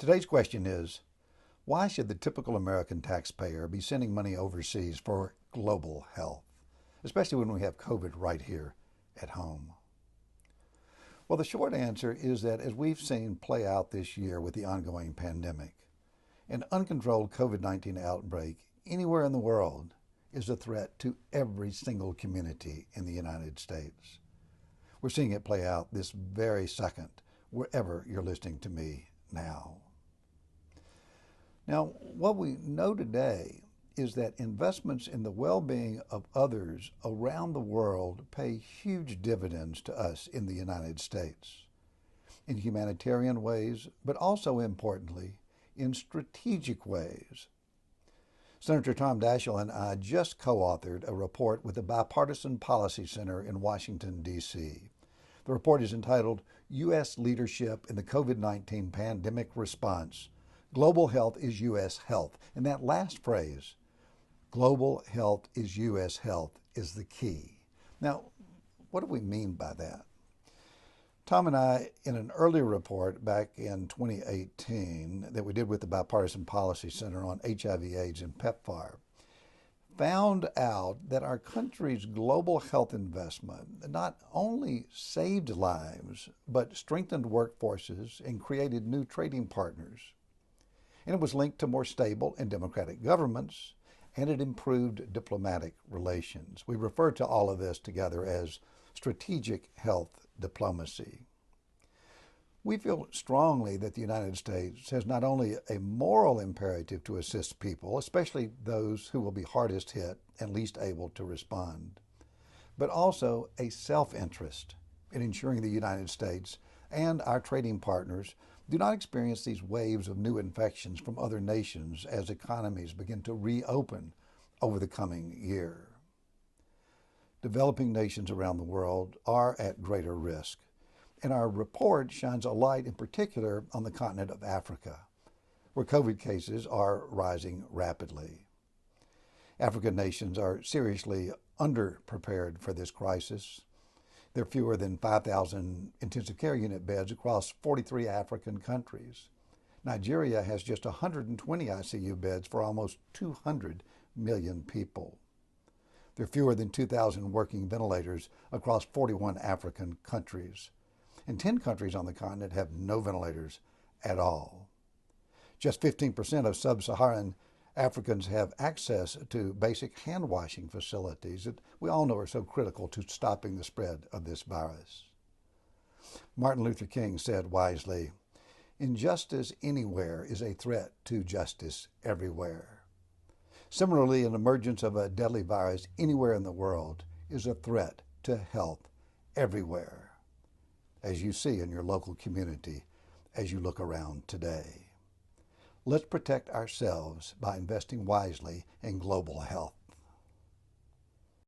Today's question is, why should the typical American taxpayer be sending money overseas for global health, especially when we have COVID right here at home? Well, the short answer is that as we've seen play out this year with the ongoing pandemic, an uncontrolled COVID-19 outbreak anywhere in the world is a threat to every single community in the United States. We're seeing it play out this very second, wherever you're listening to me now. Now, what we know today is that investments in the well-being of others around the world pay huge dividends to us in the United States, in humanitarian ways, but also importantly, in strategic ways. Senator Tom Daschle and I just co-authored a report with the Bipartisan Policy Center in Washington, D.C. The report is entitled, U.S. Leadership in the COVID-19 Pandemic Response. Global Health is U.S. Health. And that last phrase, global health is U.S. health, is the key. Now, what do we mean by that? Tom and I, in an earlier report back in 2018 that we did with the Bipartisan Policy Center on HIV/AIDS and PEPFAR, found out that our country's global health investment not only saved lives, but strengthened workforces and created new trading partners. And it was linked to more stable and democratic governments, and it improved diplomatic relations. We refer to all of this together as strategic health diplomacy. We feel strongly that the United States has not only a moral imperative to assist people, especially those who will be hardest hit and least able to respond, but also a self-interest in ensuring the United States and our trading partners do not experience these waves of new infections from other nations as economies begin to reopen over the coming year. Developing nations around the world are at greater risk, and our report shines a light in particular on the continent of Africa, where COVID cases are rising rapidly. African nations are seriously underprepared for this crisis. There are fewer than 5,000 intensive care unit beds across 43 African countries. Nigeria has just 120 ICU beds for almost 200 million people. There are fewer than 2,000 working ventilators across 41 African countries. And 10 countries on the continent have no ventilators at all. Just 15% of sub-Saharan Africans have access to basic hand-washing facilities that we all know are so critical to stopping the spread of this virus. Martin Luther King said wisely, "Injustice anywhere is a threat to justice everywhere." Similarly, an emergence of a deadly virus anywhere in the world is a threat to health everywhere, as you see in your local community as you look around today. Let's protect ourselves by investing wisely in global health.